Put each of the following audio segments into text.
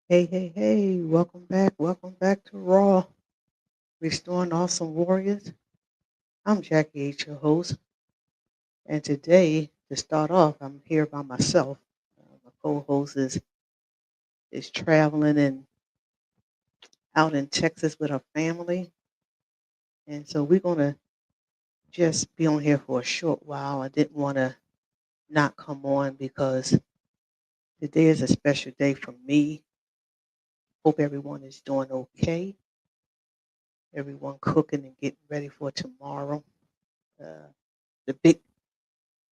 Hey, hey, hey, welcome back. Welcome back to Raw, Restoring Awesome Warriors. I'm Jackie H, your host. And today, to start off, I'm here by myself. My co host is traveling and out in Texas with her family. And so we're going to just be on here for a short while. I didn't want to not come on because today is a special day for me. Hope everyone is doing okay. Everyone cooking and getting ready for tomorrow, uh, the big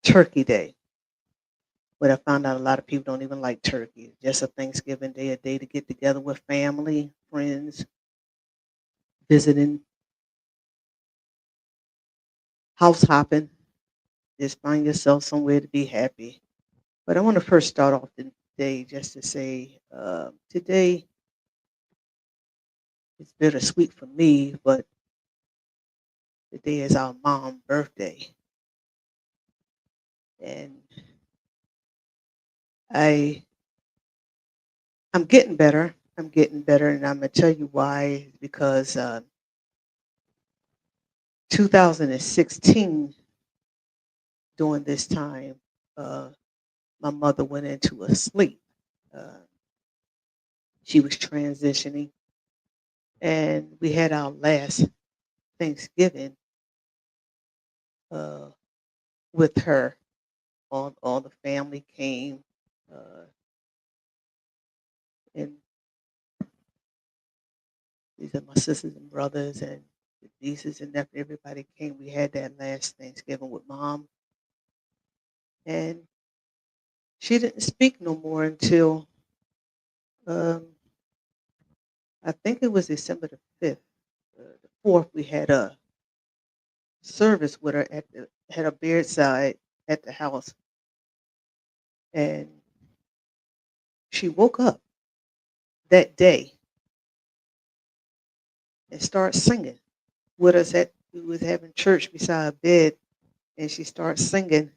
turkey day. But I found out a lot of people don't even like turkey. It's just a Thanksgiving day, a day to get together with family, friends, visiting, house hopping. Just find yourself somewhere to be happy. But I want to first start off the day just to say today is bittersweet for me, but today is our mom's birthday. And I, I'm getting better. I'm getting better. And I'm going to tell you why. Because 2016, during this time, uh, my mother went into a sleep. Uh, she was transitioning, and we had our last Thanksgiving uh, with her. All the family came, uh, and these are my sisters and brothers and the nieces and nephews. Everybody came. We had that last Thanksgiving with mom, and she didn't speak no more until um, I think it was December the 5th. The 4th, we had a service with her at a bedside at the house, and she woke up that day and started singing with us. At we was having church beside her bed, and she started singing,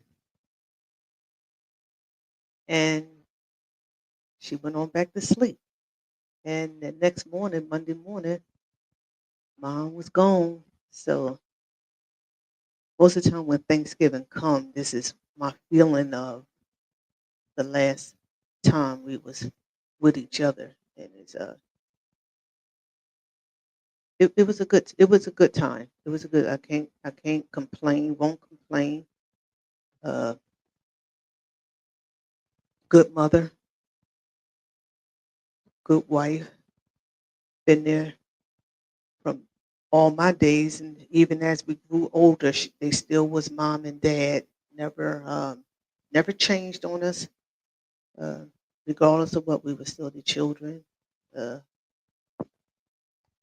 and she went on back to sleep. And the next morning, Monday morning, mom was gone. So most of the time when Thanksgiving come, this is my feeling of the last time we was with each other, and it was a good time. It was a good. I can't complain. Won't complain. Uh, Good mother, good wife. Been there from all my days, and even as we grew older, they still was mom and dad. Never changed on us, uh, regardless of what. We were still the children, uh,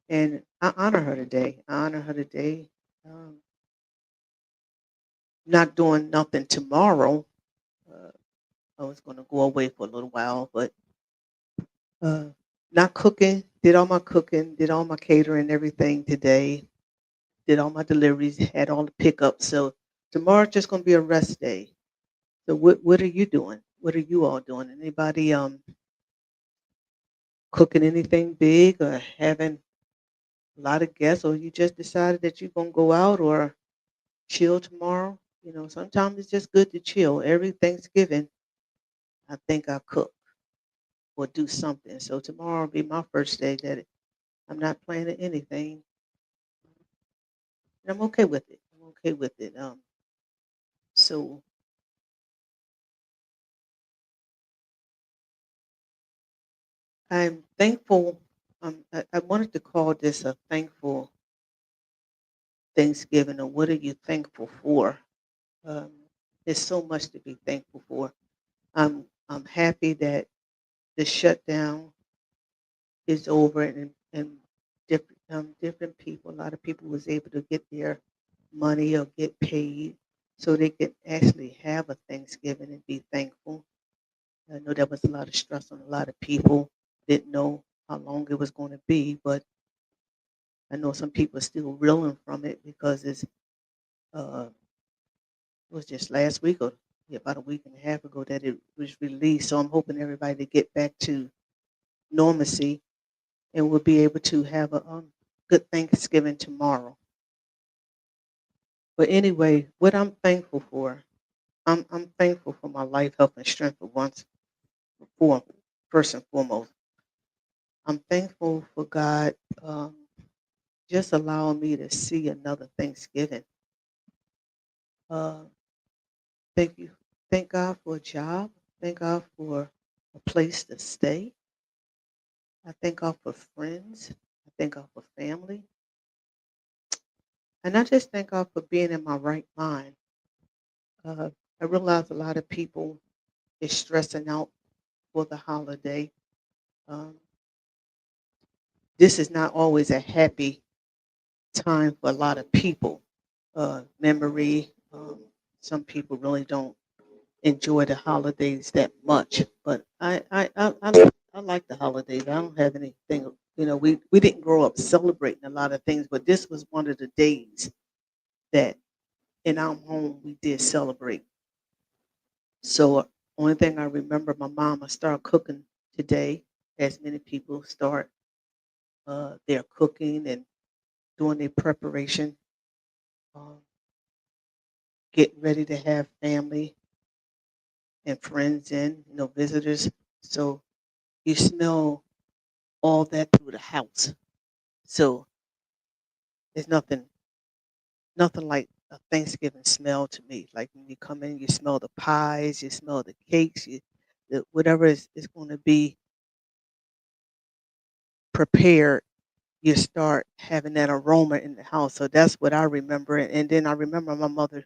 and I honor her today. I honor her today. Um, not doing nothing tomorrow. Uh, I was going to go away for a little while, but uh, not cooking. Did all my cooking. Did all my catering, everything today. Did all my deliveries. Had all the pickups. So tomorrow's just going to be a rest day. So what are you doing? What are you all doing? Anybody cooking anything big or having a lot of guests, or you just decided that you're gonna go out or chill tomorrow? Sometimes it's just good to chill. Every Thanksgiving, I think I cook or do something. So tomorrow will be my first day that I'm not planning anything, and I'm okay with it. I'm okay with it. So I'm thankful. I wanted to call this a thankful Thanksgiving, or what are you thankful for? Um, there's so much to be thankful for. I'm happy that the shutdown is over, and different people, a lot of people was able to get their money or get paid, so they could actually have a Thanksgiving and be thankful. I know there was a lot of stress on a lot of people. Didn't know how long it was going to be, but I know some people are still reeling from it because uh, it was just last week, or yeah, about a week and a half ago, that it was released. So I'm hoping everybody to get back to normalcy, and we'll be able to have a good Thanksgiving tomorrow. But anyway, what I'm thankful for, I'm thankful for my life, health, and strength for once, for first and foremost. I'm thankful for God just allowing me to see another Thanksgiving. Uh, thank you. Thank God for a job. Thank God for a place to stay. I thank God for friends. I thank God for family. And I just thank God for being in my right mind. Uh, I realize a lot of people is stressing out for the holiday. Um, this is not always a happy time for a lot of people. Memory. Some people really don't enjoy the holidays that much, but I like the holidays. I don't have anything. We didn't grow up celebrating a lot of things, but this was one of the days that in our home we did celebrate. So only thing I remember, my mama started cooking today, as many people start their cooking and doing their preparation, um, getting ready to have family and friends in, visitors. So you smell all that through the house. So there's nothing like a Thanksgiving smell to me. Like when you come in, you smell the pies, you smell the cakes, whatever is going to be prepared. You start having that aroma in the house. So that's what I remember. And then I remember my mother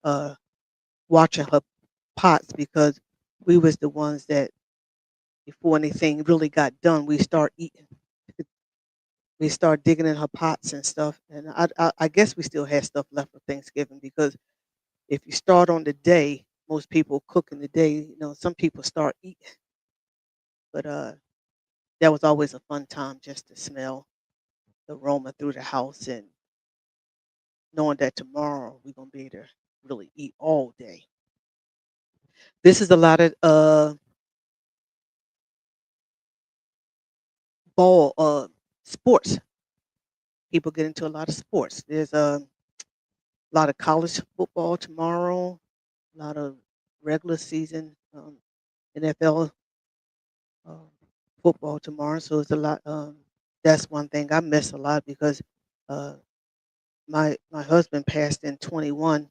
uh, watching her pots because we was the ones that before anything really got done, we start eating. We start digging in her pots and stuff. And I guess we still had stuff left for Thanksgiving because if you start on the day, most people cook in the day. Some people start eating, but that was always a fun time just to smell the aroma through the house and knowing that tomorrow we're gonna be able to really eat all day. This is a lot of ball sports. People get into a lot of sports. There's a lot of college football tomorrow, a lot of regular season NFL um, football tomorrow. So it's a lot. That's one thing I miss a lot because uh, my husband passed in 21,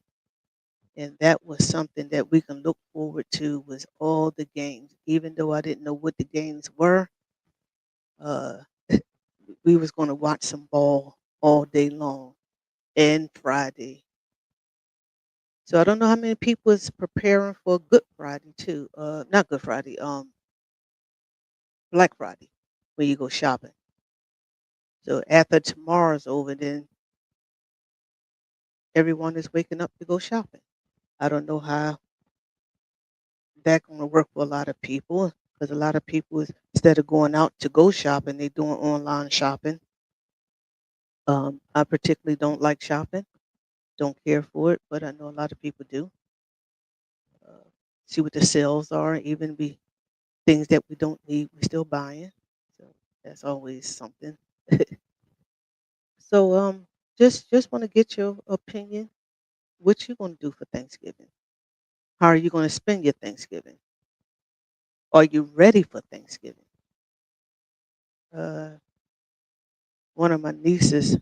and that was something that we can look forward to. Was all the games, even though I didn't know what the games were. Uh, we was going to watch some ball all day long and Friday. So I don't know how many people is preparing for Good Friday too. Not Good Friday. Black Friday, when you go shopping. So after tomorrow's over, then everyone is waking up to go shopping. I don't know how that's going to work for a lot of people because a lot of people, instead of going out to go shopping, they're doing online shopping. I particularly don't like shopping, don't care for it, but I know a lot of people do. Uh, See what the sales are, even be things that we don't need, we're still buying. So that's always something. So just want to get your opinion. What you gonna do for Thanksgiving? How are you gonna spend your Thanksgiving? Are you ready for Thanksgiving? Uh, One of my nieces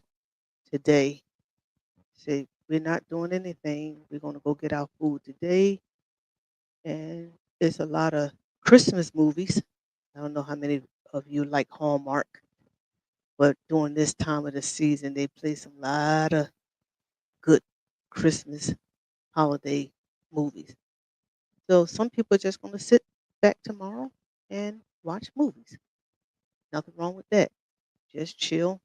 today said, "We're not doing anything. We're gonna go get our food today." And there's a lot of Christmas movies. I don't know how many of you like Hallmark, but during this time of the season, they play some lot of good Christmas holiday movies. So some people are just gonna sit back tomorrow and watch movies. Nothing wrong with that. Just chill,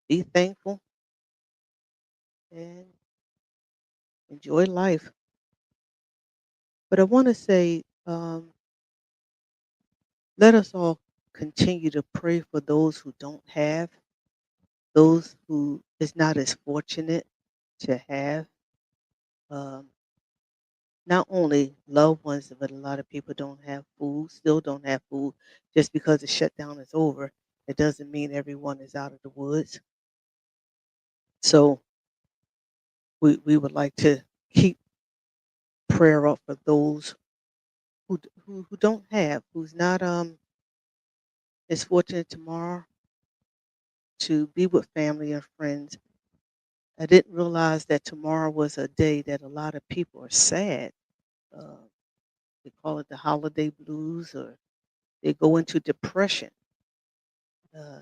be thankful, and enjoy life. But I want to say, let us all continue to pray for those who don't have, those who is not as fortunate to have. Um, not only loved ones, but a lot of people don't have food, still don't have food. Just because the shutdown is over, it doesn't mean everyone is out of the woods. So we would like to keep prayer up for those who don't have, who's not is fortunate tomorrow to be with family and friends. I didn't realize that tomorrow was a day that a lot of people are sad. Uh, they call it the holiday blues, or they go into depression. Uh,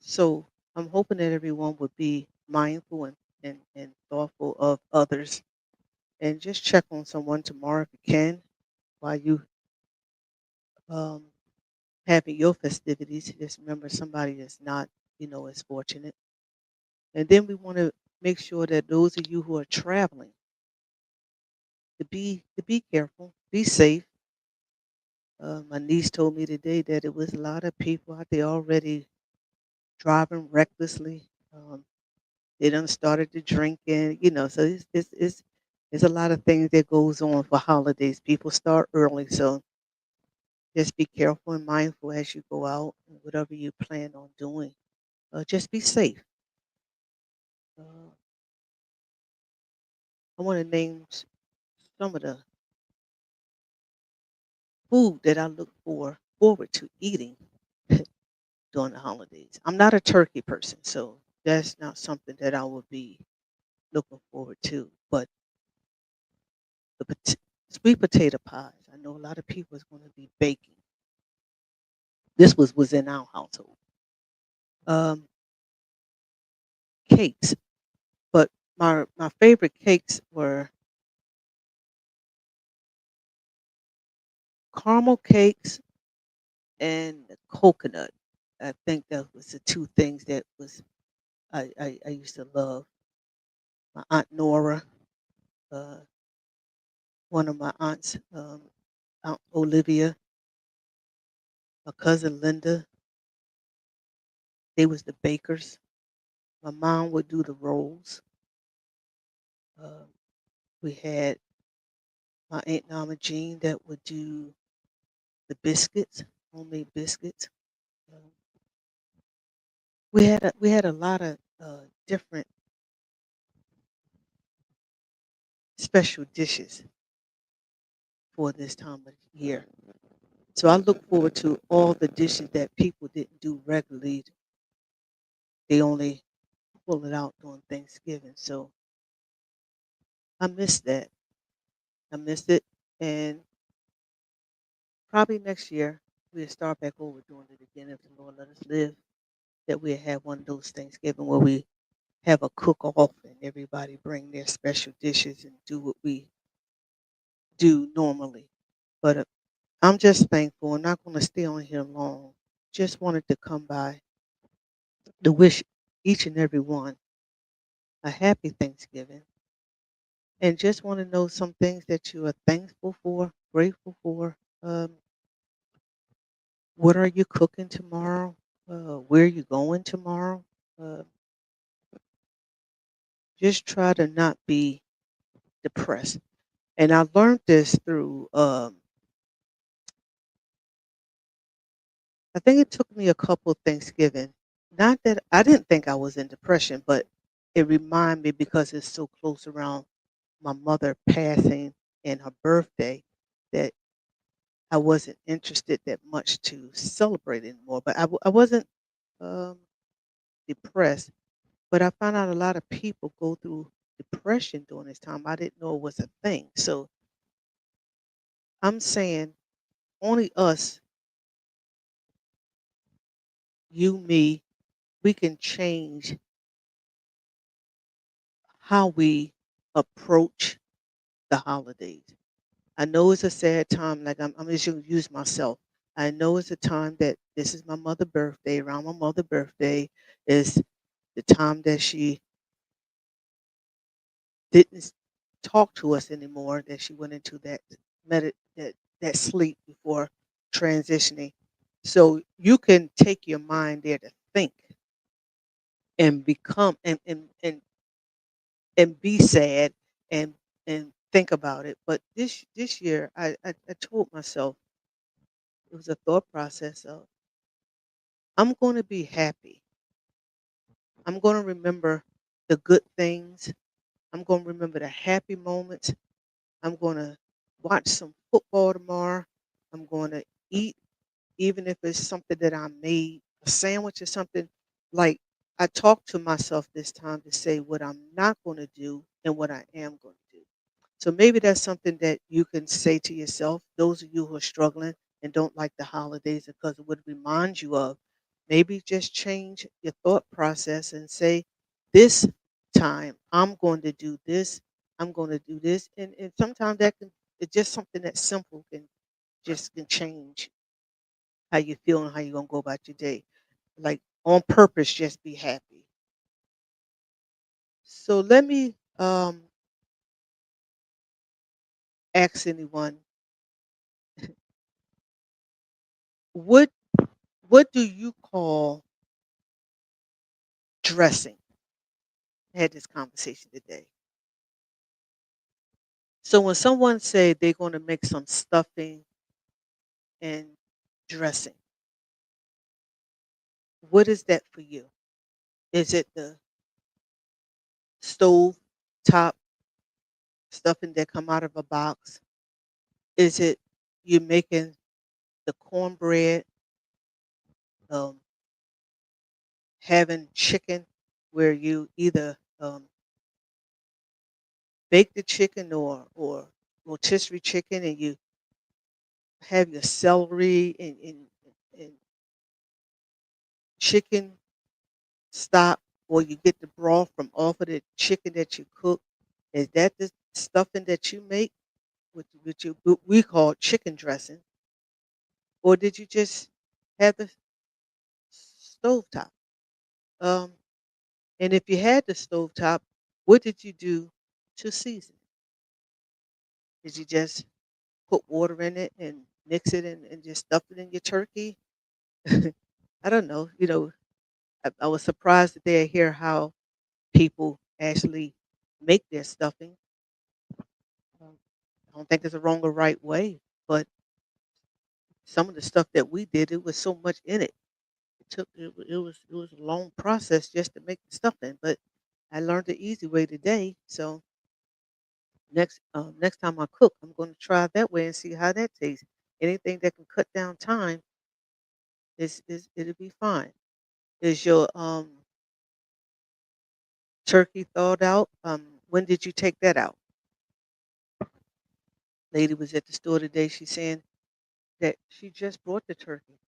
so I'm hoping that everyone would be mindful and thoughtful of others, and just check on someone tomorrow if you can while you um, having your festivities. Just remember somebody that's not, as fortunate. And then we want to make sure that those of you who are traveling to be careful, be safe. My niece told me today that it was a lot of people out there already driving recklessly. They done started to drinking, so it's a lot of things that goes on for holidays. People start early, so just be careful and mindful as you go out and whatever you plan on doing. Just be safe. Uh, I want to name some of the food that I look forward to eating during the holidays. I'm not a turkey person, so that's not something that I would be looking forward to. But the sweet potato pies, I know a lot of people is going to be baking. This was in our household. Um, Cakes, but my favorite cakes were caramel cakes and the coconut. I think that was the two things that was I used to love. My aunt Nora, uh, one of my aunts, Aunt Olivia, my cousin Linda, they was the bakers. My mom would do the rolls. Uh, we had my aunt Mama Jean that would do the biscuits, homemade biscuits. Uh, we had a lot of different special dishes for this time of year. So I look forward to all the dishes that people didn't do regularly. They only pull it out during Thanksgiving. So I miss that. I miss it. And probably next year we'll start back over doing it again if the Lord let us live. That we'll have one of those Thanksgiving where we have a cook off and everybody bring their special dishes and do what we do normally. But I'm just thankful. I'm not going to stay on here long. Just wanted to come by to wish each and every one a happy Thanksgiving, and just want to know some things that you are thankful for, grateful for. What are you cooking tomorrow? Where are you going tomorrow? Uh, just try to not be depressed. And I learned this through, I think it took me a couple Thanksgiving. Not that I didn't think I was in depression, but it reminded me because it's so close around my mother passing and her birthday that I wasn't interested that much to celebrate anymore. But I wasn't um, depressed. But I found out a lot of people go through depression during this time. I didn't know it was a thing. So I'm saying only us, you, me, we can change how we approach the holidays. I know it's a sad time. Like I'm just going to use myself. I know it's a time that this is my mother's birthday. Around my mother's birthday is the time that she didn't talk to us anymore. That she went into that that sleep before transitioning. So you can take your mind there to think and become and be sad and think about it. But this year, I told myself it was a thought process of I'm going to be happy. I'm going to remember the good things. I'm going to remember the happy moments. I'm going to watch some football tomorrow. I'm going to eat, even if it's something that I made, a sandwich or something. Like I talked to myself this time to say what I'm not going to do and what I am going to do. So maybe that's something that you can say to yourself, those of you who are struggling and don't like the holidays because it would remind you of, maybe just change your thought process and say, this time I'm going to do this, I'm going to do this. And sometimes that can, it's just something that simple can change how you feel and how you're going to go about your day. Like on purpose, just be happy. So let me ask anyone, what what do you call dressing? I had this conversation today. So when someone say they're going to make some stuffing and dressing, what is that for you? Is it the stove top stuffing that come out of a box? Is it you making the cornbread, um, having chicken where you either bake the chicken or rotisserie chicken and you have your celery and chicken stock, or you get the broth from off of the chicken that you cook. Is that the stuffing that you make with your what we call chicken dressing, or did you just have the stovetop? Um, and if you had the stovetop, what did you do to season it? Did you just put water in it and mix it and just stuff it in your turkey? I don't know. I was surprised today to hear how people actually make their stuffing. Um, I don't think there's a wrong or right way, but some of the stuff that we did, it was so much in it. It was a long process just to make the stuffing, but I learned the easy way today. So next time I cook, I'm going to try it that way and see how that tastes. Anything that can cut down time is it'll be fine. Is your turkey thawed out? When did you take that out? Lady was at the store today. She's saying that she just brought the turkey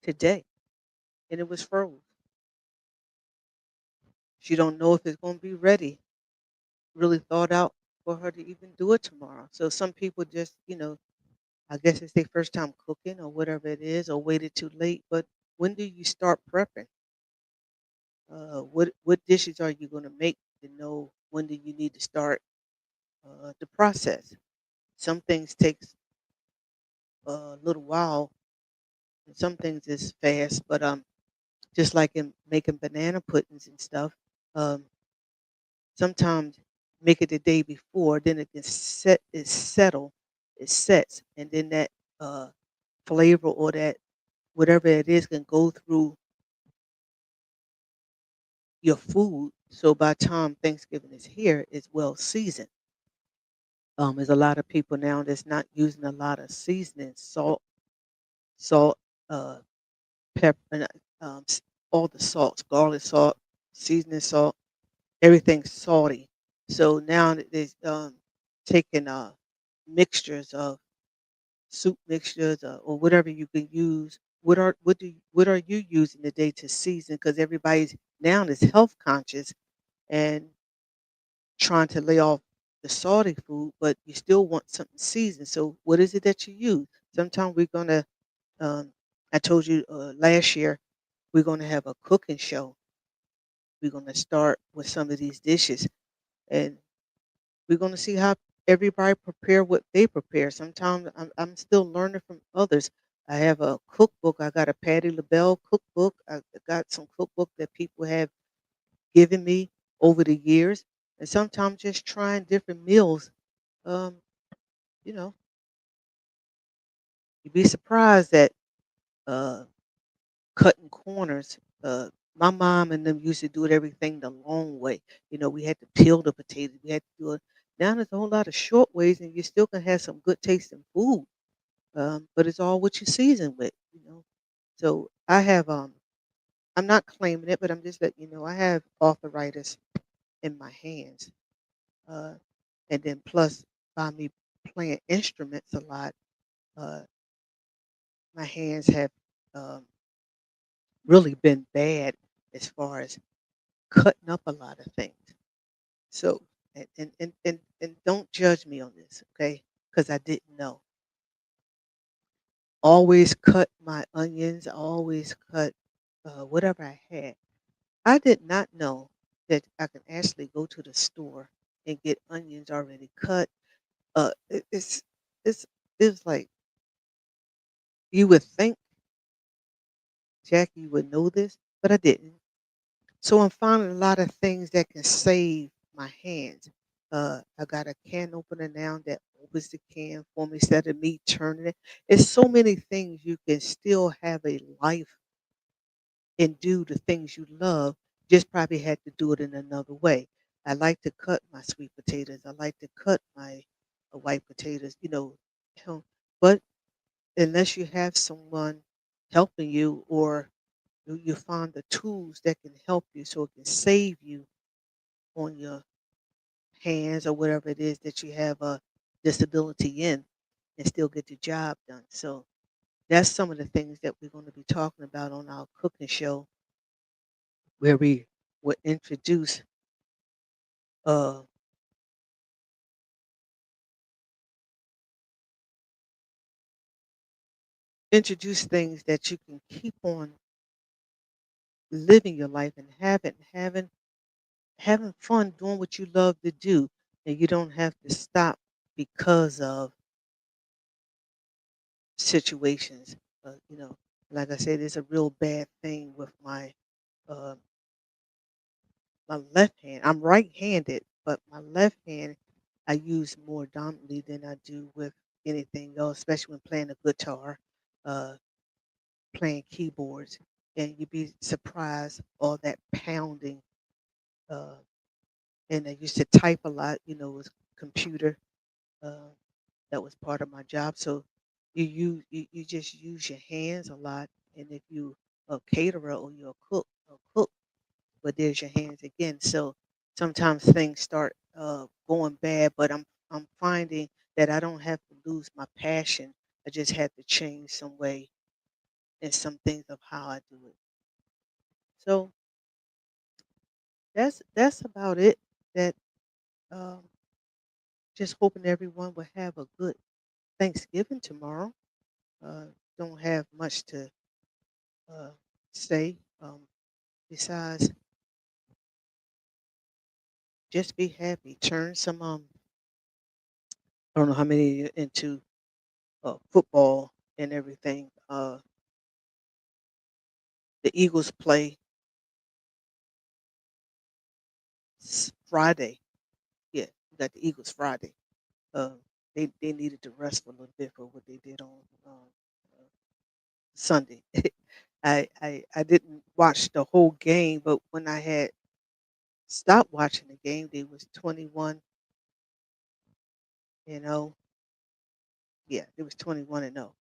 today and it was frozen. She don't know if it's going to be ready, really thought out for her to even do it tomorrow. So some people just, I guess it's their first time cooking or whatever it is, or waited too late. But when do you start prepping? What dishes are you going to make to know when do you need to start the process? Some things takes a little while, and some things is fast. But just like in making banana puddings and stuff, um, sometimes make it the day before, then it can settle, it sets, and then that uh, flavor or that whatever it is can go through your food. So by the time Thanksgiving is here, it's well seasoned. There's a lot of people now that's not using a lot of seasoning, salt, uh, pepper, and, all the salts, garlic salt, seasoning salt, everything's salty. So now that they're taking mixtures of soup mixtures or whatever you can use. What are you using today to season? Because everybody's now is health conscious and trying to lay off the salty food, but you still want something seasoned. So what is it that you use? Sometimes we're gonna. I told you last year we're gonna have a cooking show. We're gonna start with some of these dishes, and we're gonna see how everybody prepare what they prepare. Sometimes I'm still learning from others. I have a cookbook. I got a Patty LaBelle cookbook. I got some cookbook that people have given me over the years. And sometimes just trying different meals, um, you know, you'd be surprised at uh, cutting corners. My mom and them used to do it everything the long way. We had to peel the potatoes. We had to do it. Now there's a whole lot of short ways, and you still can have some good tasting food. But it's all what you season with. So I have I'm not claiming it, but I'm just letting you know I have arthritis in my hands. Uh, and then plus by me playing instruments a lot, uh, my hands have um, really been bad as far as cutting up a lot of things. So and don't judge me on this, okay? Because I didn't know. Always cut my onions. Always cut whatever I had. I did not know that I can actually go to the store and get onions already cut. It's it's like you would think Jackie would know this, but I didn't. So I'm finding a lot of things that can save my hands. I got a can opener now that opens the can for me instead of me turning it. It's so many things you can still have a life and do the things you love. Just probably had to do it in another way. I like to cut my sweet potatoes. I like to cut my white potatoes. You know, but unless you have someone helping you or you find the tools that can help you so it can save you on your hands or whatever it is that you have a disability in and still get the job done. So that's some of the things that we're going to be talking about on our cooking show where we will uh introduce things that you can keep on living your life and having fun doing what you love to do and you don't have to stop because of situations. Like I said, it's a real bad thing with uh, my left hand. I'm right-handed, but my left hand I use more dominantly than I do with anything else, especially when playing a guitar, uh, playing keyboards, and you'd be surprised all that pounding. Uh, and I used to type a lot. It was computer. Uh, that was part of my job. So you just use your hands a lot. And if you a caterer or you're a cook, but there's your hands again. So sometimes things start going bad, but I'm finding that I don't have to lose my passion. I just have to change some way and some things of how I do it. So that's about it. That um, just hoping everyone will have a good Thanksgiving tomorrow. Uh, don't have much to uh, say besides just be happy. Turn some I don't know how many into football and everything. The Eagles play Friday. Yeah, we got the Eagles Friday. Uh, they needed to rest for a little bit for what they did on uh, Sunday. I didn't watch the whole game, but when I had stopped watching the game, they was 21. You know, yeah, it was 21-0.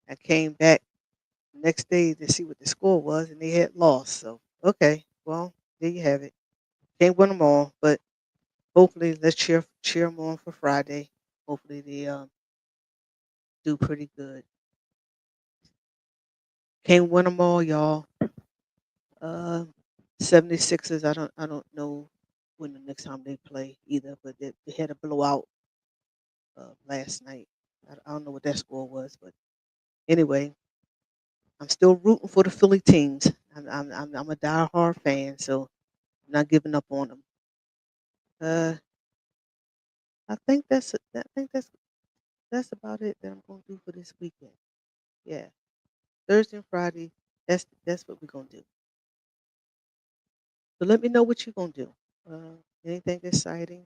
I came back next day to see what the score was, and they had lost. So okay, well there you have it. Can't win them all, but hopefully let's cheer them on for Friday. Hopefully they do pretty good. Can't win them all, y'all. Uh, 76ers. I don't know when the next time they play either, but they had a blowout last night. I don't know what that score was, but anyway, I'm still rooting for the Philly teams. I'm a diehard fan, so I'm not giving up on them. Uh, I think that's about it that I'm gonna do for this weekend. Yeah, Thursday and Friday. That's what we're gonna do. So let me know what you're gonna do. Anything exciting?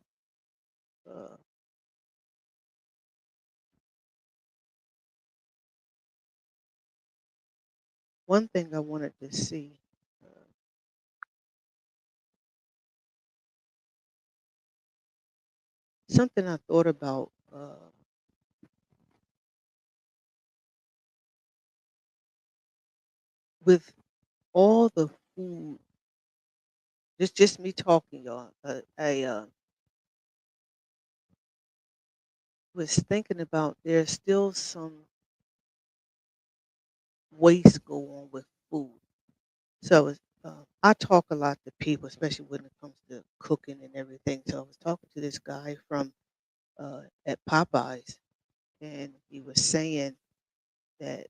Uh, one thing I wanted to see, uh, something I thought about with all the food. Just me talking, y'all. I was thinking about there's still some waste go on with food. So I talk a lot to people, especially when it comes to cooking and everything. So I was talking to this guy from at Popeyes, and he was saying that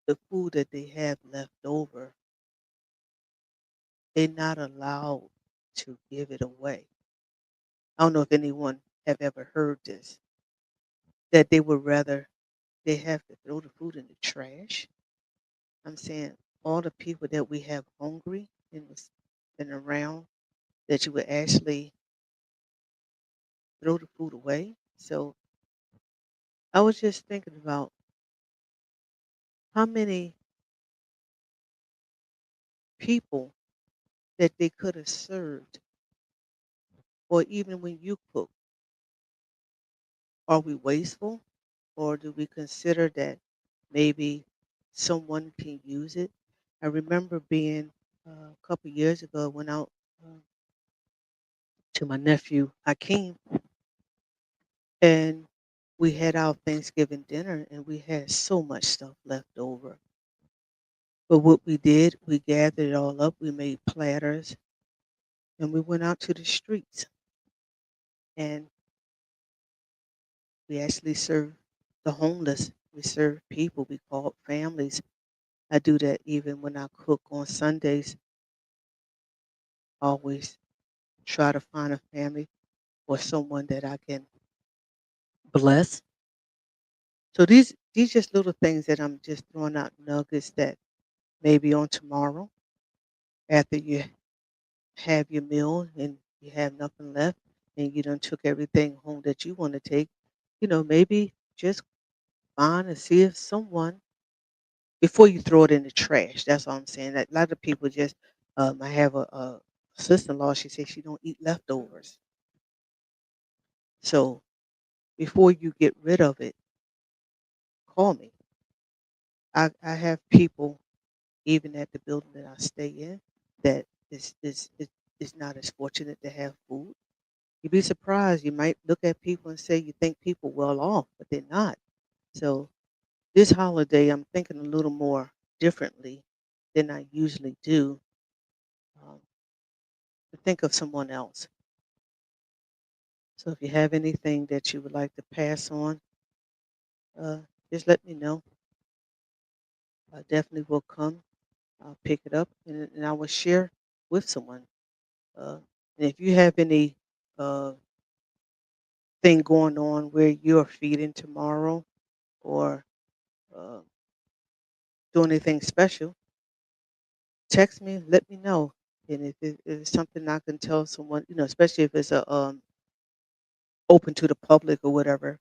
the food that they have left over, they're not allowed to give it away. I don't know if anyone have ever heard this, that they would rather they have to throw the food in the trash. I'm saying all the people that we have hungry in this and around that you would actually throw the food away. So I was just thinking about how many people that they could have served, or even when you cook, are we wasteful, or do we consider that maybe someone can use it? I remember being a couple years ago, went out uh, to my nephew Hakeem, and we had our Thanksgiving dinner, and we had so much stuff left over. But what we did, we gathered it all up, we made platters, and we went out to the streets, and we actually served the homeless. We served people. We called families. I do that even when I cook on Sundays. Always try to find a family or someone that I can bless. So these just little things that I'm just throwing out nuggets that maybe on tomorrow after you have your meal and you have nothing left and you done took everything home that you want to take, maybe just find and see if someone before you throw it in the trash. That's all I'm saying. That a lot of people just I have a sister-in-law, she says she don't eat leftovers. So before you get rid of it, call me. I have people even at the building that I stay in that is not as fortunate to have food. You'd be surprised. You might look at people and say you think people well off, but they're not. So this holiday, I'm thinking a little more differently than I usually do. Um, to think of someone else. So if you have anything that you would like to pass on, uh, just let me know. I definitely will come. I'll pick it up and I will share with someone. Uh, and if you have any uh, thing going on where you're feeding tomorrow or uh, doing anything special, text me, let me know. And if it's something I can tell someone, especially if it's a open to the public or whatever,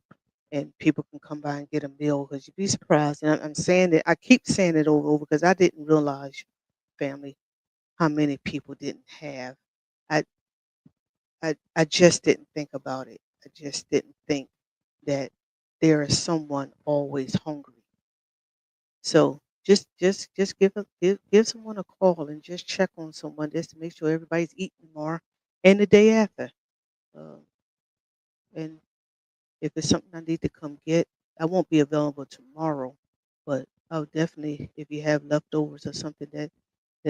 and people can come by and get a meal because you'd be surprised. And I'm saying that I keep saying it over because I didn't realize, family, how many people didn't have. I I just didn't think about it. I just didn't think that there is someone always hungry. So just give someone a call and just check on someone just to make sure everybody's eating more, and the day after. Um, and if it's something I need to come get, I won't be available tomorrow, but I'll definitely, if you have leftovers or something that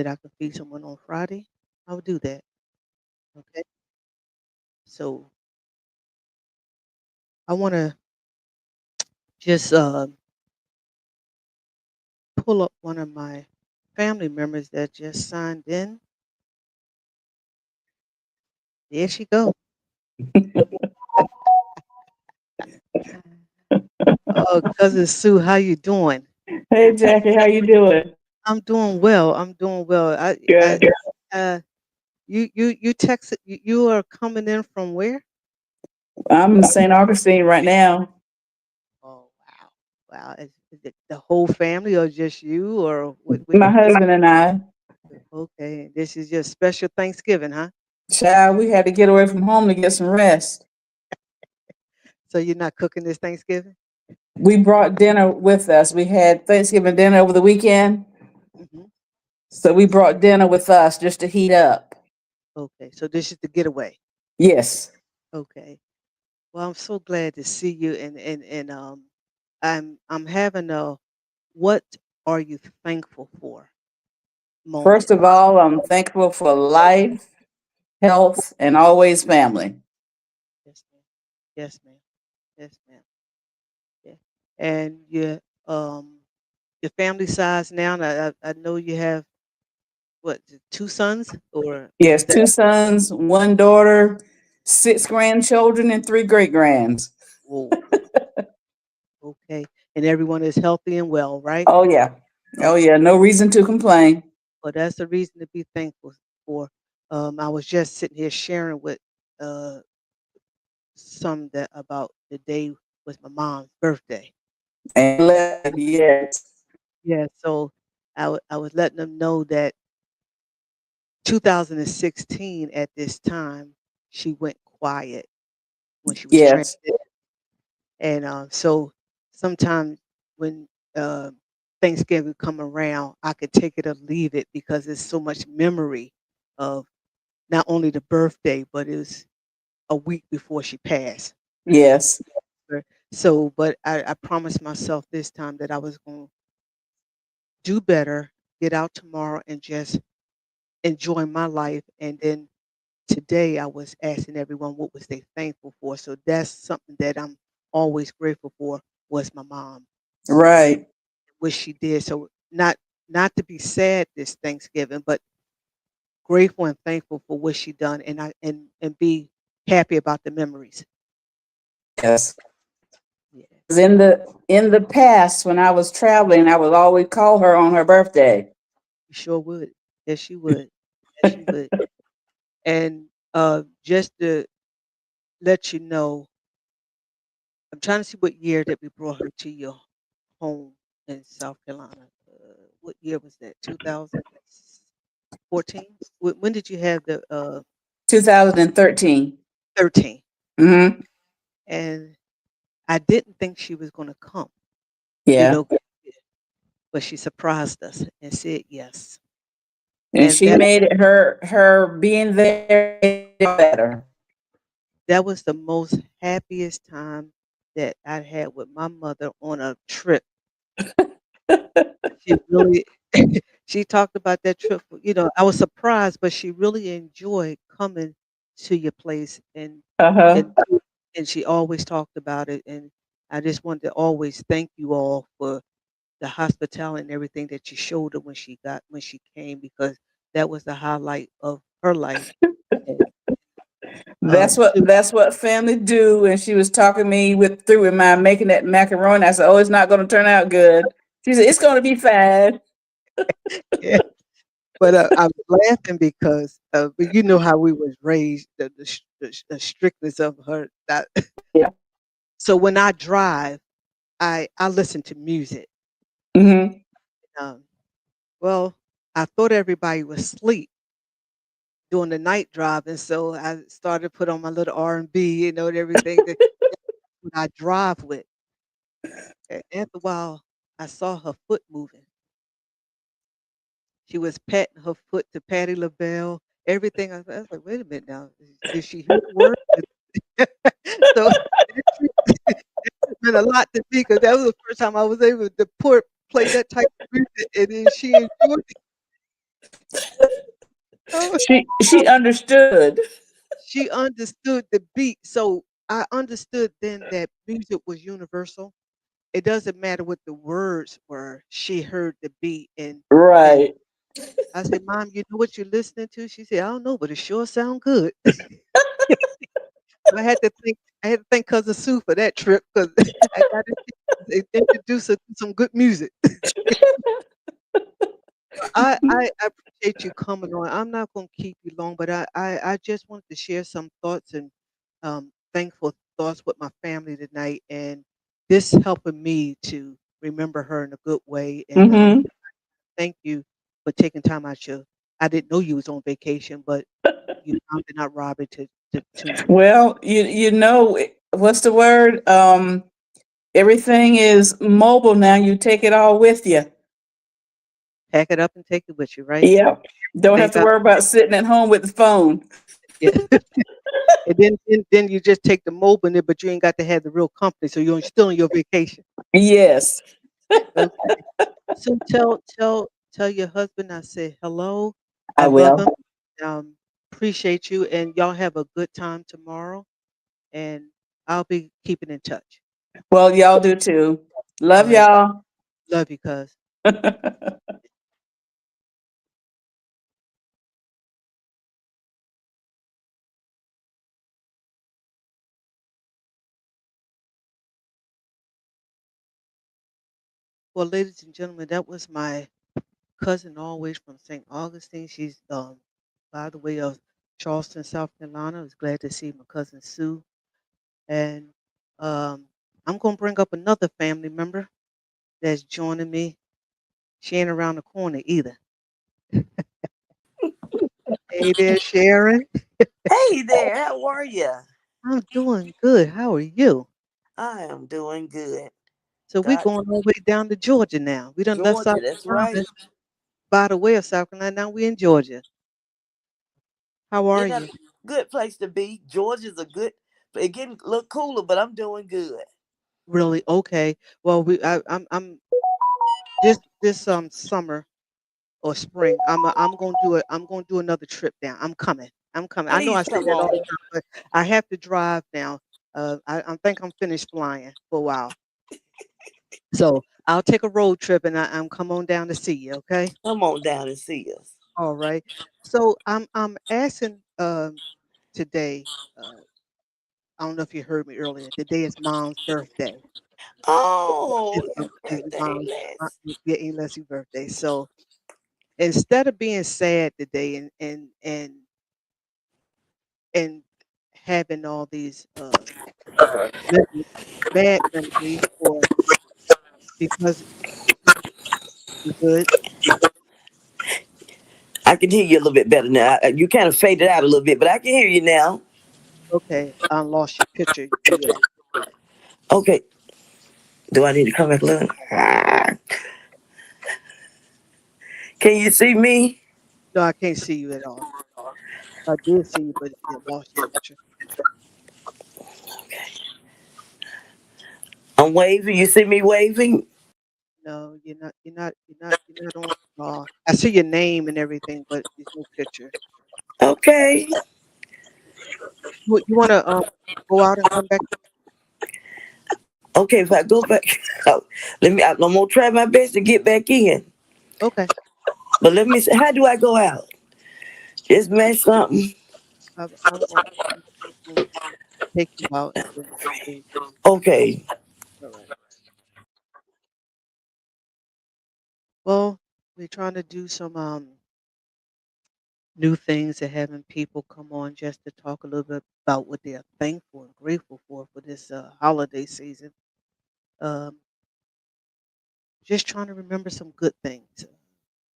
I can feed someone on Friday, I'll do that. Okay. So I want to just pull up one of my family members that just signed in. There she go. Oh, cousin Sue, how you doing? Hey Jackie, how you doing? I'm doing well. I'm doing well. Good. Uh, You texted you are coming in from where? I'm in St. Augustine right now. Oh wow, wow! Is it the whole family or just you or what? My husband and I. Okay, this is your special Thanksgiving, huh? Child, we had to get away from home to get some rest. So you're not cooking this Thanksgiving? We brought dinner with us. We had Thanksgiving dinner over the weekend. Hmm. So we brought dinner with us just to heat up. Okay, so this is the getaway. Yes. Okay. Well, I'm so glad to see you, and I'm having a what are you thankful for moment. First of all, I'm thankful for life, health, and always family. Yes, ma'am. Yes, ma'am. Yes, ma'am. Yeah. And your family size now. I know you have what two sons or Yes, is that two sons, one daughter, six grandchildren, and three great grands. whoa, okay. And everyone is healthy and well, right? Oh, yeah. Oh, Okay. yeah. No reason to complain. Well, that's the reason to be thankful for. I was just sitting here sharing with uh some that about the day was my mom's birthday. And yes, Yeah, so I was letting them know that 2016 at this time she went quiet when she was yes, transitioning, and so sometimes when uh, Thanksgiving come around, I could take it or leave it because there's so much memory of not only the birthday, but it was a week before she passed. yes. So, but I promised myself this time that I was going to do better, get out tomorrow, and just enjoy my life. And then today, I was asking everyone what was they thankful for. So that's something that I'm always grateful for was my mom, Right. what she did. So not to be sad this Thanksgiving, but grateful and thankful for what she done, and and be happy about the memories. Yes. Yeah, 'Cause in the past, when I was traveling, I would always call her on her birthday. you sure would. Yes, she would. Yes, she would. And just to let you know, I'm trying to see what year that we brought her to your home in South Carolina. What year was that? 2014? When did you have the 2013. 13? Mm-hmm. And I didn't think she was going to come, you Yeah. know, but she surprised us and said yes. And And she made it her being there better. that was the most happiest time that I had with my mother on a trip. She really she talked about that trip, I was surprised, but she really enjoyed coming to your place, and Uh-huh. and she always talked about it, and I just wanted to always thank you all for the hospitality and everything that you showed her when she came, because that was the highlight of her life. And, That's what so that's what family do. And she was talking me with through in my making that macaroni. I said, "Oh, it's not going to turn out good." She said, "It's going to be fine." yeah, but I was laughing because but you know how we was raised, the strictness of her. That, Yeah. so when I drive, I listen to music. Mm-hmm. Um, well, I thought everybody was asleep doing the night drive, and so I started to put on my little R&B, and everything that I drive with. And after a while, I saw her foot moving. She was patting her foot to Patti LaBelle, everything. I was like, wait a minute now, did she hear the word? So that trip, that meant a lot to me because that was the first time I was able to play that type of music, and then she enjoyed it. Oh, She understood. she understood the beat. So I understood then that music was universal. It doesn't matter what the words were. She heard the beat, and Right. I said, "Mom, you know what you're listening to?" She said, "I don't know, but it sure sound good." I had to think. I had to thank Cousin Sue for that trip because I got to introduce her to some good music. I appreciate you coming on. I'm not going to keep you long, but I just wanted to share some thoughts and thankful thoughts with my family tonight, and this helping me to remember her in a good way. And Hmm. thank you for taking time out your. I didn't know you was on vacation, but you found it not Robbie to tune in. Well, you know what's the word? Everything is mobile now. You take it all with you. Pack it up and take it with you, right? Yep. Don't have Thank to God. worry about sitting at home with the phone. Yeah. And then you just take the mobile in it, but you ain't got to have the real company, so you're still on your vacation. Yes, Okay. So tell your husband I say hello. I I love will. him. Appreciate you, and y'all have a good time tomorrow. And I'll be keeping in touch. Well, y'all do too. All Love right. y'all. Love you, cuz. Well, ladies and gentlemen, that was my cousin always from St. Augustine. She's by the way of Charleston, South Carolina. I was glad to see my cousin Sue. And um, I'm gonna bring up another family member that's joining me. She ain't around the corner either. Hey there, Sharon. Hey there, how are you? I'm doing good. How are you? I am doing good. So we're God, going all the way down to Georgia now. We done left South Georgia, that's right. Carolina by the way of South Carolina. Now we're in Georgia. How are Isn't that you? a good place to be? Georgia's a good. It getting a little cooler, but I'm doing good. Really? Okay. Well, I'm this summer or spring. I'm gonna do it. I'm gonna do another trip down. I'm coming. I'm coming. I know I Please say come that all the on. time, but I have to drive now. I think I'm finished flying for a while, so I'll take a road trip and I'm come on down to see you. Okay. Come on down and see us. All right. So I'm asking today. I don't know if you heard me earlier. Today is Mom's birthday. Oh, It's, happy it's birthday, Mom's Les. yeah, Aunt Leslie's birthday. So instead of being sad today and having all these mem- bad memories, or because you good. I can hear you a little bit better now. You kind of faded out a little bit, but I can hear you now. Okay, I lost your picture. You at? Okay. Do I need to come back a little? Can you see me? No, I can't see you at all. I did see you, but it lost your picture. I'm waving. You see me waving? No, you're not. You're not. You're not. You're not on. I see your name and everything, but there's no picture. Okay. You want to go out and come back? Okay, if I go back, let me. I'm gonna try my best to get back in. Okay, But let me see. How do I go out? Just match something. I'm gonna take you out and then we'll see. Okay. All right. Well, we're trying to do some new things and having people come on just to talk a little bit about what they are thankful and grateful for this holiday season. Um, just trying to remember some good things,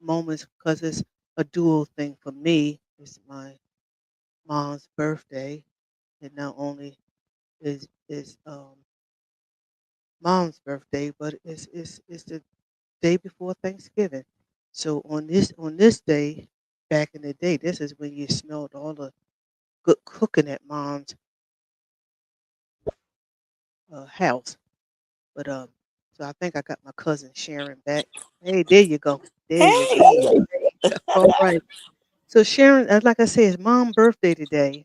moments, because it's a dual thing for me. It's my mom's birthday, and not only is mom's birthday, but it's the day before Thanksgiving. So on this day, back in the day, this is when you smelled all the good cooking at mom's house. But so I think I got my cousin Sharon back. Hey, there you go. There you go. Hey. All right. So Sharon, like I said, it's mom's birthday today.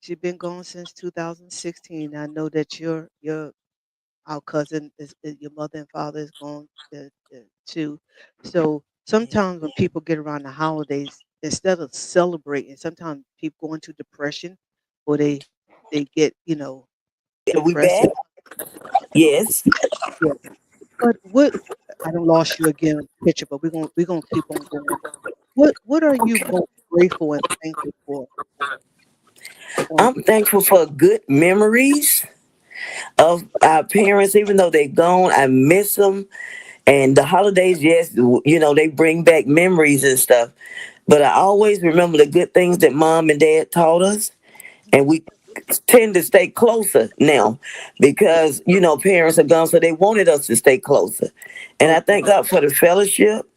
She's been gone since 2016. I know that your our cousin is your mother and father is gone too. So sometimes when people get around the holidays, instead of celebrating, sometimes people go into depression, or they get Are we depressed. back? Yes. Yeah. But what? I don't lost you again, picture, but we're gonna keep on going. What are you most grateful and thankful for on I'm thankful for good memories of our parents, even though they're gone. I miss them. And the holidays, yes, they bring back memories and stuff. But I always remember the good things that mom and dad taught us. And we tend to stay closer now because, parents are gone. So they wanted us to stay closer. And I okay, thank God for the fellowship,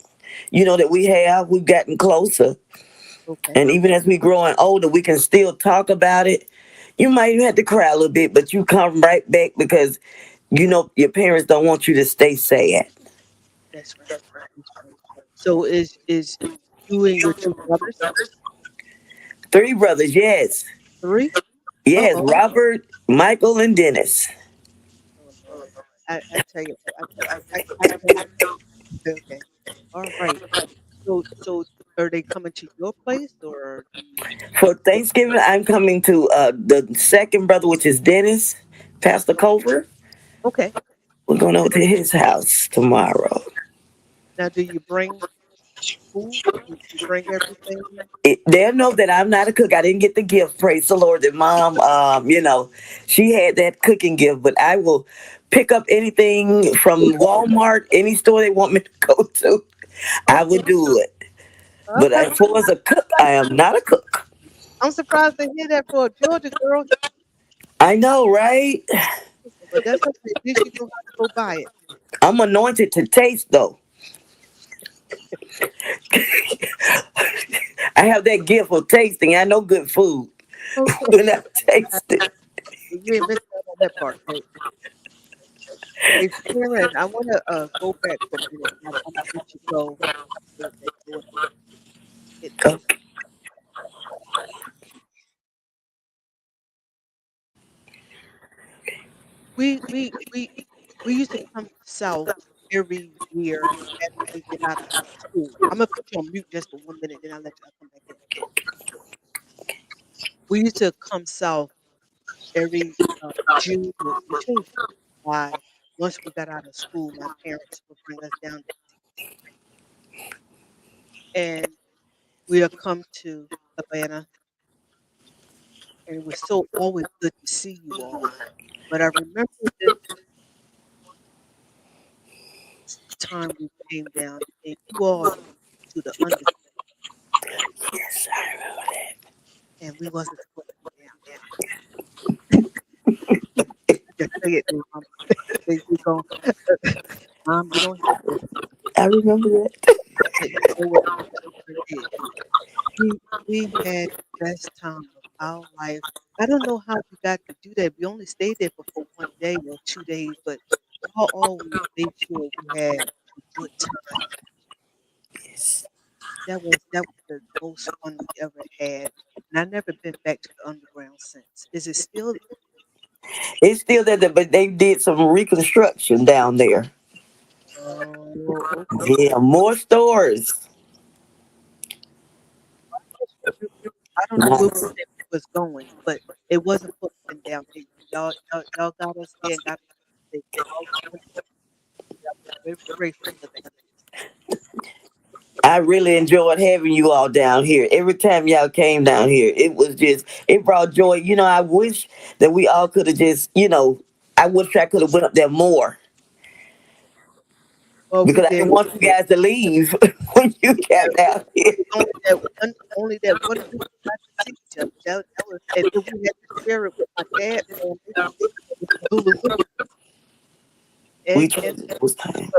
that we have. We've gotten closer. okay, And even as we growing older, we can still talk about it. You might even have to cry a little bit, but you come right back because your parents don't want you to stay sad. that's right. That's right. So is you and your two brothers? Three brothers, yes. Three? Yes, Uh-oh. Robert, Michael, and Dennis. Oh Lord. I tell you, I can't. Okay. All right. So are they coming to your place or do you For Thanksgiving, I'm coming to the second brother, which is Dennis, Pastor Cover. okay. We're going over to his house tomorrow. Now do you bring food? You bring everything? They'll know that I'm not a cook. I didn't get the gift. Praise the Lord. That mom, she had that cooking gift. But I will pick up anything from Walmart, any store they want me to go to. I Okay. would do it. All But right. as far as a cook, I am not a cook. I'm surprised to hear that for a Georgia girl, I know, right? but that's okay. At least you know how to go buy it. I'm anointed to taste, though. I have that gift of tasting. I know good food Okay. when I Uh, taste it. you ain't missing out on that part. Hey, Sharon, I want to go back for a minute. I'm gonna let you go. Go and get this. Okay. We we we we used to come south every year after we get out of school. I'm gonna put you on mute just for 1 minute, then I'll come back in. We used to come south every June. We changed it. Why? Once we got out of school, my parents would bring us down to see, and we'll come to Atlanta, and it was so always good to see you all. But I remember this time we came down, and you all to the under, Yes, I remember that. and we wasn't supposed to be down there. I can say it, Mom. You go, Mom, you don't hear this. I remember that. But you know what? We did. We had the best time of our life. I don't know how we got to do that. We only stayed there for 1 day or 2 days, but y'all always made sure we had a good time. Yes. That was the most fun we ever had, and I never been back to the underground since. Is it still? It's still there, but they did some reconstruction down there. Oh, okay. Yeah, more stores. I don't know where we Nice. said we was going, but it wasn't supposed to be down there. Y'all got us there and got us there. Y'all went very grateful for that. I really enjoyed having you all down here. Every time y'all came down here, it brought joy. I wish that we all could have I wish I could have went up there more Well, we because I did. didn't want you guys to leave when you Yeah, got down here. it was only that one week we got to see each other. That was, and then we had to share it with my dad family, with the Lulu Williams, We and tried those times.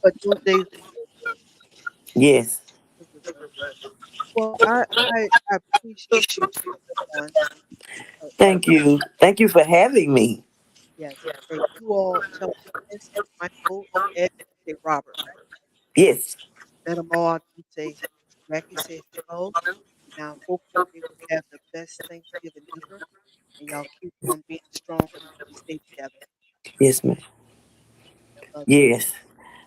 but those days were so good. Yes. It was so good. Well, I appreciate you two for on. Thank you. Thank you for having me. Yes, and you all tell Dennis, Michael, Ed, say Robert, right? Yes. Let them all out and say, Jackie said hello. Now, hopefully, they will have the best Thanksgiving ever, and y'all keep on being strong and stay together. Yes, ma'am. I love you. Yes.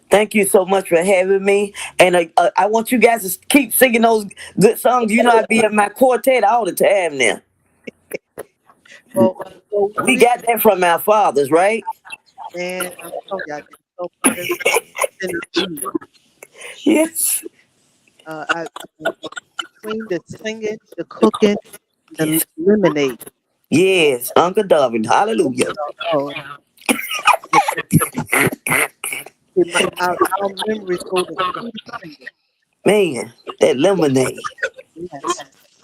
Thank you so much for having me. And I want you guys to keep singing those good songs. I be in my quartet all the time now. Well, We got that from our fathers, right? man, I'm telling you, I did. help others than to eat. Yes. Between the singing, the cooking, the Yes. lemonade. Yes. Uncle Darwin. Hallelujah. Oh, our memories go to food and singing. Man, that lemonade. Yes.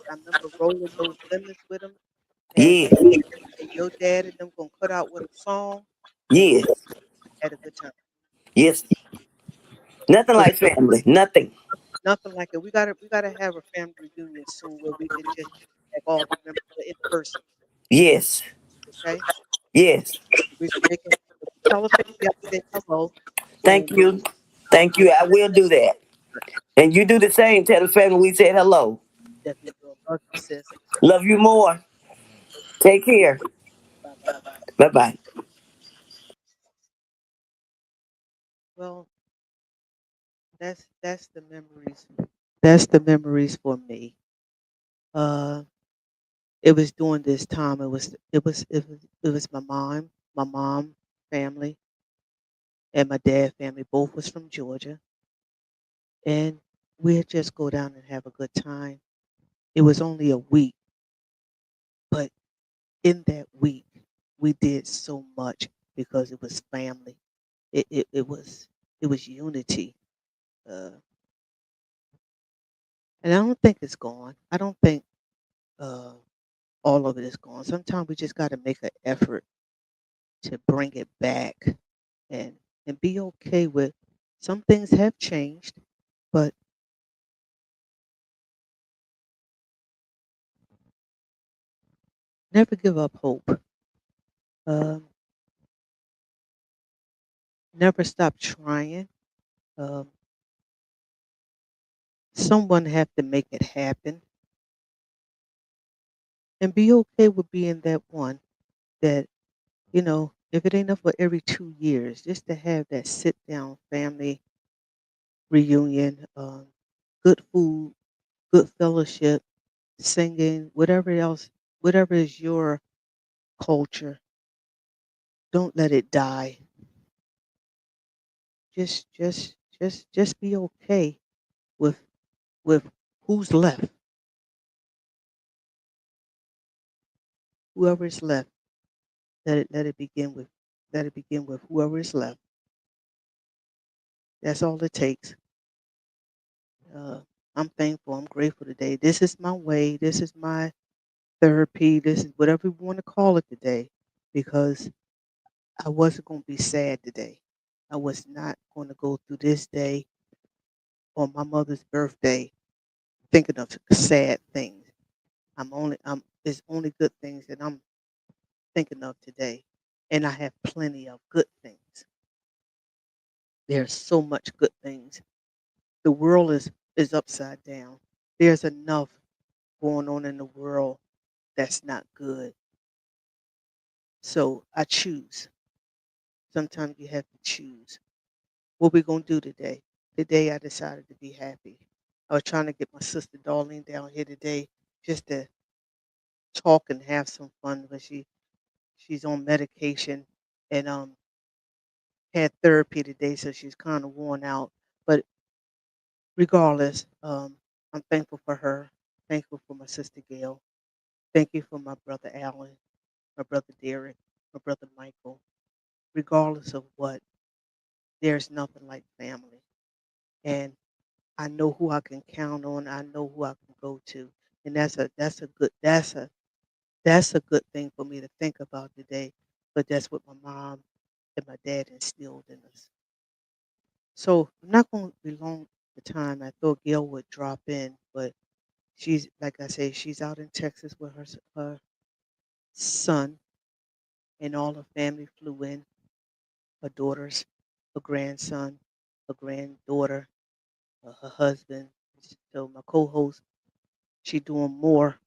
I remember rolling those lemons with them, and Yes. your dad and them gonna cut out with a song, and Yes. had a good time. Yes. Nothing But like family. Nothing. nothing like it. We gotta have a family reunion soon where we can just have all the members in person. Yes. Okay, Yes. we can tell the family I said hello, Thank and you. I'll Thank you. I will do that. And you do the same. Tell the family we said hello. definitely do. Love you, sis. Love you more. Take care. Bye bye. Bye bye. Well, that's the memories. That's the memories for me. Uh, it was during this time. It was my mom family, and my dad family. Both was from Georgia, and we'd just go down and have a good time. It was only a week, but in that week, we did so much because it was family. It was unity, uh, and I don't think it's gone. I don't think uh, all of it is gone. Sometimes we just got to make an effort to bring it back, and and be okay with some things have changed, but never give up hope. Um, Never stop trying. Um, Someone have to make it happen, and be okay with being that one that, if it ain't up for every 2 years, just to have that sit down family reunion, good food, good fellowship, singing, whatever else, whatever is your culture. Don't let it die. Just be okay with with who's left, whoever is left. Let it begin with whoever is left. That's all it takes. Uh, I'm thankful. I'm grateful today. This is my way. This is my therapy. This is whatever you want to call it today, because I wasn't going to be sad today. I was not going to go through this day on my mother's birthday thinking of sad things. It's only good things that I'm thinking of today, and I have plenty of good things. There's so much good things. The world is upside down. There's enough going on in the world that's not good. So I choose. Sometimes you have to choose. What we gonna do today? Today I decided to be happy. I was trying to get my sister Darlene down here today just to talk and have some fun, but she's on medication, and had therapy today, so she's kind of worn out. But regardless, I'm thankful for her. Thankful for my sister Gail. Thank you for my brother Alan, my brother Derek, my brother Michael. Regardless of what, there's nothing like family. And I know who I can count on. I know who I can go to. And that's a good thing for me to think about today. But that's what my mom and my dad instilled in us. So I'm not going to belong the time. I thought Gail would drop in, but she's, like I say, she's out in Texas with her son, and all her family flew in. Her daughters, her grandson, her granddaughter, her husband. So my co-host, she doing more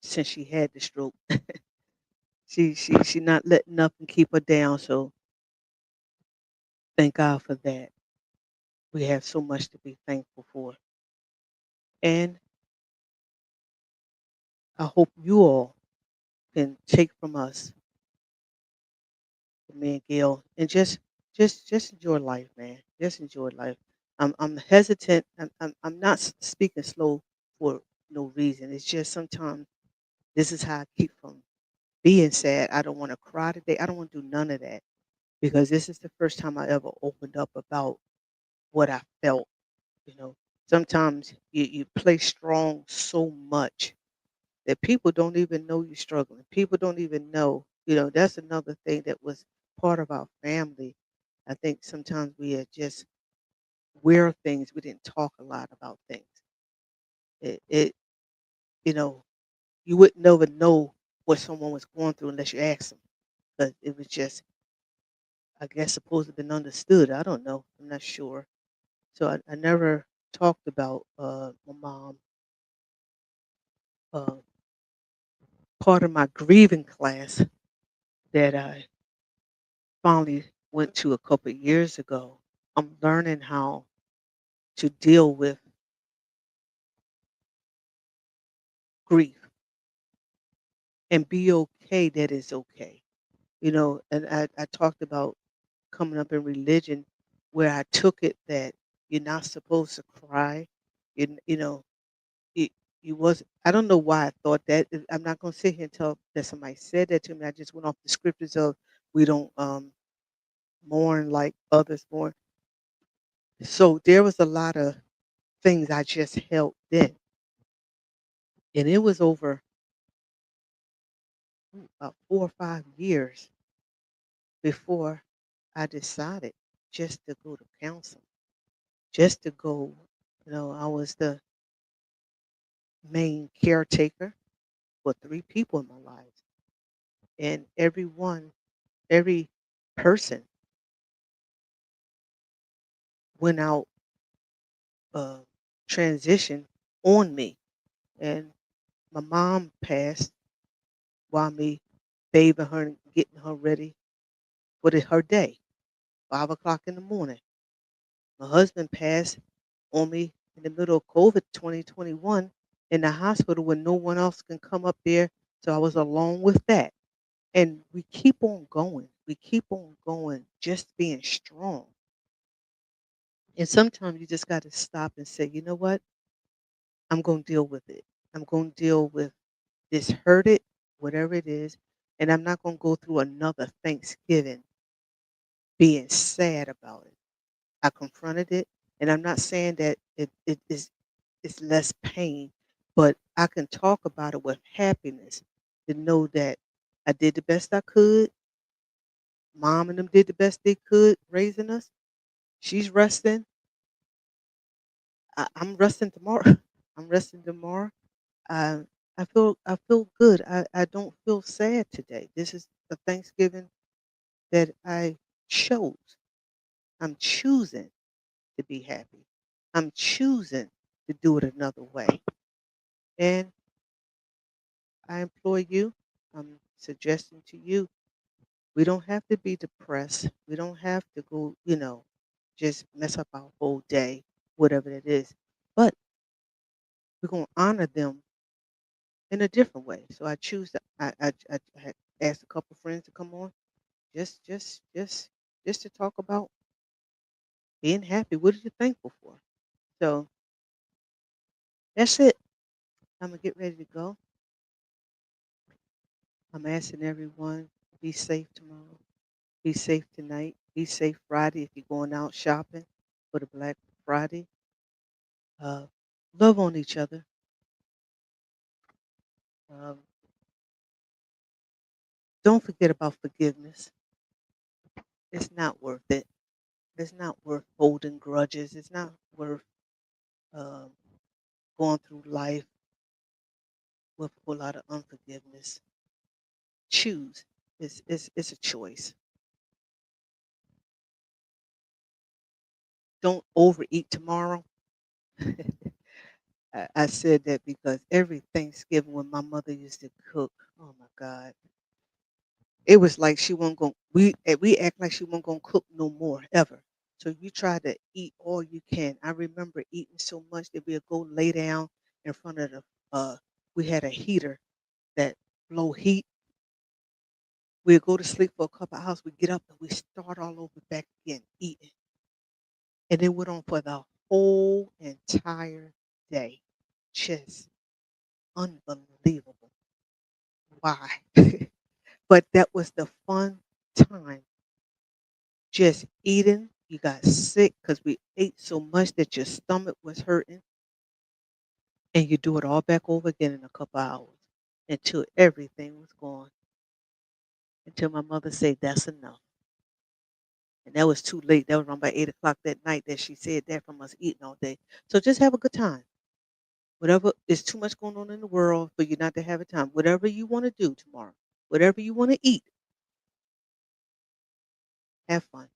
since she had the stroke. She not letting nothing keep her down. So thank God for that. We have so much to be thankful for, and I hope you all can take from us, from me and Gail, and just just enjoy life, man. Just enjoy life. I'm hesitant. I'm not speaking slow for no reason. It's just sometimes this is how I keep from being sad. I don't want to cry today. I don't want to do none of that because this is the first time I ever opened up about what I felt. You know, sometimes you play strong so much that people don't even know you're struggling. People don't even know. That's another thing that was part of our family. I think sometimes we are just aware of things. We didn't talk a lot about things. It you know, you would never know what someone was going through unless you asked them. But it was just, I guess, supposed to have been understood. I don't know. I'm not sure. So I never talked about my mom. Uh, Part of my grieving class that I finally went to a couple of years ago, I'm learning how to deal with grief and be okay that it's okay. And I talked about coming up in religion where I took it that you're not supposed to cry. You know, it, you was I don't know why I thought that. I'm not going to sit here and tell that somebody said that to me. I just went off the scriptures of we don't mourn like others mourn. So there was a lot of things I just held in. And it was over about 4 or 5 years before I decided just to go to counseling, just to go. I was the main caretaker for three people in my life, and every person went out, uh, transition on me, and my mom passed while me bathing her and getting her ready for her day, 5 o'clock in the morning. My husband passed on me in the middle of COVID 2021 in the hospital when no one else can come up there. So I was alone with that. And we keep on going. We keep on going, just being strong. And sometimes you just got to stop and say, you know what? I'm going to deal with it. I'm going to deal with this hurt it, whatever it is. And I'm not going to go through another Thanksgiving being sad about it. I confronted it. And I'm not saying that it is it's less pain, but I can talk about it with happiness to know that I did the best I could. Mom and them did the best they could raising us. She's resting. I'm resting tomorrow. I'm resting tomorrow. I I feel good. I don't feel sad today. This is a Thanksgiving that I chose. I'm choosing to be happy. I'm choosing to do it another way. And I implore you, I'm suggesting to you, we don't have to be depressed. We don't have to go, just mess up our whole day, whatever it is. But we're going to honor them in a different way. So I choose to, I had asked a couple friends to come on just to talk about being happy. What are you thankful for? So that's it. I'm going to get ready to go. I'm asking everyone, be safe tomorrow. Be safe tonight. Be safe Friday if you're going out shopping for the Black Friday. Uh, love on each other. Um, don't forget about forgiveness. It's not worth it. It's not worth holding grudges. It's not worth um, going through life with a whole lot of unforgiveness. Choose. It's a choice. Don't overeat tomorrow. I said that because every Thanksgiving when my mother used to cook, oh my God, it was like she wasn't going. We act like she wasn't going to cook no more ever. So you try to eat all you can. I remember eating so much that we'd go lay down in front of the. We had a heater that blow heat. We'd go to sleep for a couple hours. We get up and we start all over back again, eating. And it went on for the whole entire day. Just unbelievable. Why? But that was the fun time. Just eating. You got sick because we ate so much that your stomach was hurting. And you do it all back over again in a couple hours until everything was gone. Until my mother said, that's enough. And that was too late. That was around by 8 o'clock that night that she said that from us eating all day. So just have a good time. Whatever, there's too much going on in the world for you not to have a time. Whatever you want to do tomorrow, whatever you want to eat, have fun.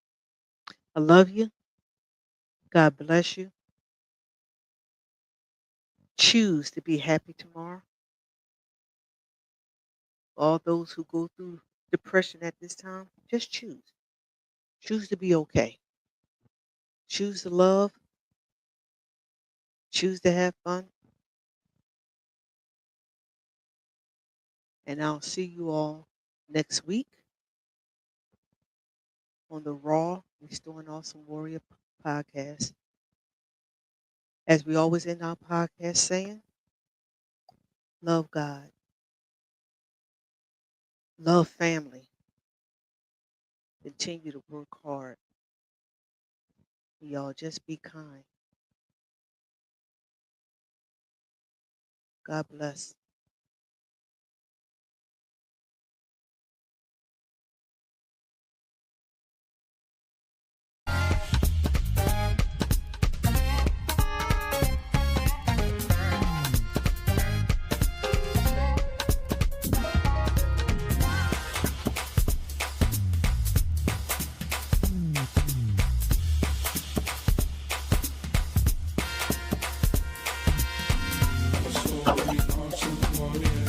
I love you. God bless you. Choose to be happy tomorrow. All those who go through depression at this time, just choose. Choose to be okay. Choose to love. Choose to have fun. And I'll see you all next week on the Raw Restoring Awesome Warrior podcast. As we always end our podcast saying, love God, love family, continue to work hard. Y'all just be kind. God bless. Awesome warrior.